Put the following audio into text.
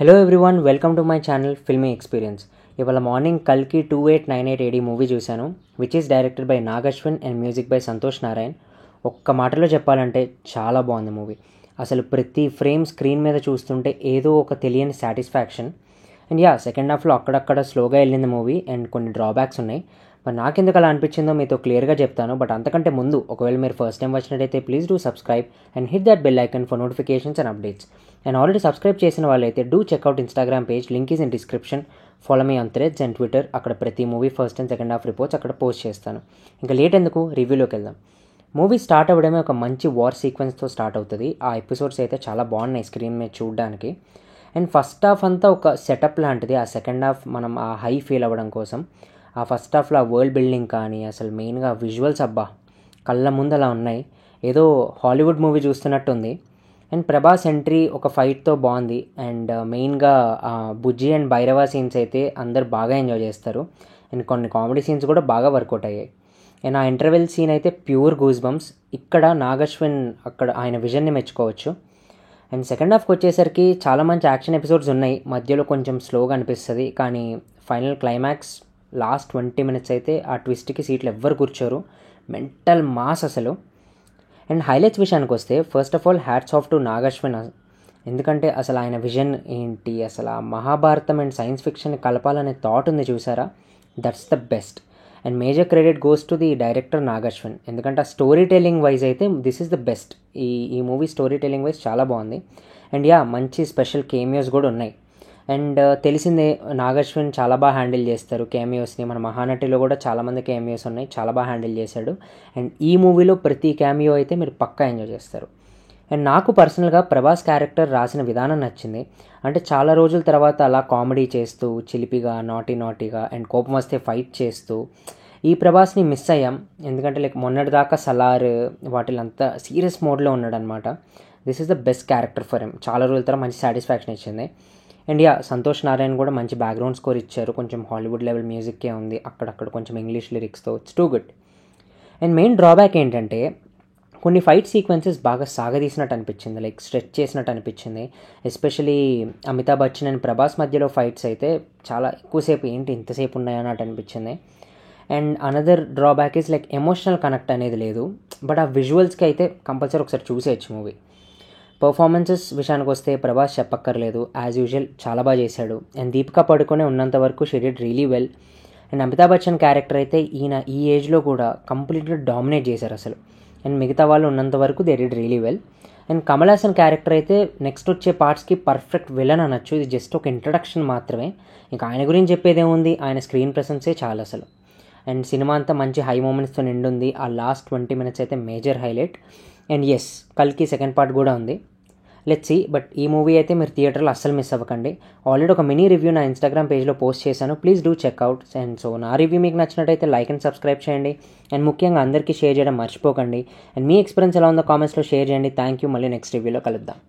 Hello everyone, welcome to my channel filmy experience. ఇవాళ morning కల్కి 2898 AD movie చూశాను, which is directed by Nag Ashwin and music by Santosh Narayan. ఒక్క మాటలో చెప్పాలంటే చాలా బాగుంది మూవీ. అసలు ప్రతి ఫ్రేమ్ స్క్రీన్ మీద చూస్తుంటే ఏదో ఒక తెలియని సాటిస్ఫాక్షన్. అండ్ సెకండ్ హాఫ్లో అక్కడక్కడ స్లోగా వెళ్ళింది మూవీ అండ్ కొన్ని డ్రాబ్యాక్స్ ఉన్నాయి. మరి నాకెందుకు అలా అనిపించిందో మీతో క్లియర్గా చెప్తాను. బట్ అంతకంటే ముందు, ఒకవేళ మీరు ఫస్ట్ టైం వచ్చినట్టయితే please do subscribe and hit that bell icon for notifications and updates. And already subscribe చేసిన వాళ్ళైతే do checkout Instagram page, link is in description. Follow me on threads and Twitter. అక్కడ ప్రతి movie first and second half reports అక్కడ post చేస్తాను. ఇంకా late ఎందుకు, రివ్యూలోకి వెళ్దాం. Movie start అవ్వడమే ఒక మంచి వార్ సీక్వెన్స్తో స్టార్ట్ అవుతుంది. ఆ ఎపిసోడ్స్ అయితే చాలా బాగున్నాయి స్క్రీన్ మీద చూడడానికి. అండ్ ఫస్ట్ హాఫ్ అంతా ఒక సెటప్ లాంటిది. ఆ సెకండ్ హాఫ్ మనం ఆ హై ఫీల్ అవ్వడం కోసం. ఆ ఫస్ట్ హాఫ్లో ఆ వరల్డ్ బిల్డింగ్ కానీ, అసలు మెయిన్గా విజువల్స్ అబ్బా కళ్ళ ముందు అలా ఉన్నాయి. ఏదో హాలీవుడ్ మూవీ చూస్తున్నట్టు ఉంది. అండ్ ప్రభాస్ ఎంట్రీ ఒక ఫైట్తో బాగుంది. అండ్ మెయిన్గా బుజ్జి అండ్ భైరవ సీన్స్ అయితే అందరు బాగా ఎంజాయ్ చేస్తారు. అండ్ కొన్ని కామెడీ సీన్స్ కూడా బాగా వర్కౌట్ అయ్యాయి. అండ్ ఆ ఇంటర్వెల్ సీన్ అయితే ప్యూర్ గూస్ బంప్స్. ఇక్కడ నాగ్ అశ్విన్ అక్కడ ఆయన విజన్ని మెచ్చుకోవచ్చు. అండ్ సెకండ్ హాఫ్కి వచ్చేసరికి చాలా మంచి యాక్షన్ ఎపిసోడ్స్ ఉన్నాయి. మధ్యలో కొంచెం స్లోగా అనిపిస్తుంది, కానీ ఫైనల్ క్లైమాక్స్ లాస్ట్ 20 minutes అయితే ఆ ట్విస్ట్కి సీట్లు ఎవ్వరు కూర్చోరు. మెంటల్ మాస్ అసలు. అండ్ హైలైట్స్ విషయానికి వస్తే, first of all hats off to Nag Ashwin. ఎందుకంటే అసలు ఆయన విజన్ ఏంటి, అసలు ఆ మహాభారతం అండ్ సైన్స్ ఫిక్షన్ కలపాలనే థాట్ ఉంది చూసారా, that's the best. And major credit goes to the director Nag Ashwin. ఎందుకంటే ఆ స్టోరీ టెల్లింగ్ వైజ్ అయితే దిస్ ఈస్ ద బెస్ట్. ఈ మూవీ స్టోరీ టెల్లింగ్ వైజ్ చాలా బాగుంది. అండ్ మంచి స్పెషల్ కేమియోస్ కూడా ఉన్నాయి. అండ్ తెలిసిందే, నాగ్ అశ్విన్ చాలా బాగా హ్యాండిల్ చేస్తారు క్యామియోస్ని. మన మహానటిలో కూడా చాలామంది క్యామియోస్ ఉన్నాయి, చాలా బాగా హ్యాండిల్ చేశాడు. అండ్ ఈ మూవీలో ప్రతి క్యామియో అయితే మీరు పక్కా ఎంజాయ్ చేస్తారు. అండ్ నాకు పర్సనల్గా ప్రభాస్ క్యారెక్టర్ రాసిన విధానం నచ్చింది. అంటే చాలా రోజుల తర్వాత అలా కామెడీ చేస్తూ, చిలిపిగా, నాటీగా అండ్ కోపం వస్తే ఫైట్ చేస్తూ ఈ ప్రభాస్ని మిస్ అయ్యాం. ఎందుకంటే మొన్నటిదాకా సలార్ వాటిలంతా సీరియస్ మోడ్లో ఉన్నాడు అనమాట. This is the best character for him. చాలా రోజుల తర్వాత మంచి సాటిస్ఫాక్షన్ ఇచ్చింది. అండ్ సంతోష్ నారాయణ్ కూడా మంచి బ్యాక్గ్రౌండ్ స్కోర్ ఇచ్చారు. కొంచెం హాలీవుడ్ లెవెల్ మ్యూజిక్కే ఉంది, అక్కడక్కడ కొంచెం ఇంగ్లీష్ లిరిక్స్తో. It's too good. And main drawback ఏంటంటే, కొన్ని ఫైట్ సీక్వెన్సెస్ బాగా సాగదీసినట్టు అనిపించింది, స్ట్రెచ్ చేసినట్టు అనిపించింది. ఎస్పెషలీ అమితాబ్ బచ్చన్ అండ్ ప్రభాస్ మధ్యలో ఫైట్స్ అయితే చాలా ఎక్కువసేపు, ఏంటి ఇంతసేపు ఉన్నాయన్నట్టు అనిపించింది. And another drawback is emotional connect అనేది లేదు. బట్ ఆ విజువల్స్కి అయితే కంపల్సరీ ఒకసారి చూసేయచ్చు మూవీ. పర్ఫార్మెన్సెస్ విషయానికి వస్తే ప్రభాస్ చెప్పక్కర్లేదు, యాజ్ యూజువల్ చాలా బాగా చేశాడు. అండ్ దీపికా పడుకునే ఉన్నంత వరకు she did really well. And Amitabh Bachchan character అయితే ఈయన ఈ ఏజ్లో కూడా కంప్లీట్గా డామినేట్ చేశారు అసలు. అండ్ మిగతా వాళ్ళు ఉన్నంత వరకు they did really well. And Kamal Haasan character అయితే నెక్స్ట్ వచ్చే పార్ట్స్కి పర్ఫెక్ట్ విలన్ అనొచ్చు. ఇది జస్ట్ ఒక ఇంట్రడక్షన్ మాత్రమే. ఇంకా ఆయన గురించి చెప్పేదేముంది, ఆయన స్క్రీన్ ప్రెసెన్సే చాలా అసలు. అండ్ సినిమా అంతా మంచి హై మూమెంట్స్తో నిండుంది. ఆ లాస్ట్ 20 minutes అయితే మేజర్ హైలైట్. అండ్ కల్కి సెకండ్ పార్ట్ కూడా ఉంది, లెట్స్ సీ. బట్ ఈ మూవీ అయితే మీరు థియేటర్లో అస్సలు మిస్ అవ్వకండి. ఆల్రెడీ ఒక మినీ రివ్యూ నా ఇన్స్టాగ్రామ్ పేజ్లో పోస్ట్ చేశాను, ప్లీజ్ డూ చెక్అవుట్. అండ్ నా రివ్యూ మీకు నచ్చినట్టయితే లైక్ అండ్ సబ్స్క్రైబ్ చేయండి. అండ్ ముఖ్యంగా అందరికీ షేర్ చేయడం మర్చిపోకండి. అండ్ మీ ఎక్స్పీరియన్స్ ఎలా ఉందో కామెంట్స్లో షేర్ చేయండి. Thank you. మళ్ళీ నెక్స్ట్ రివ్యూలో కలుద్దాం.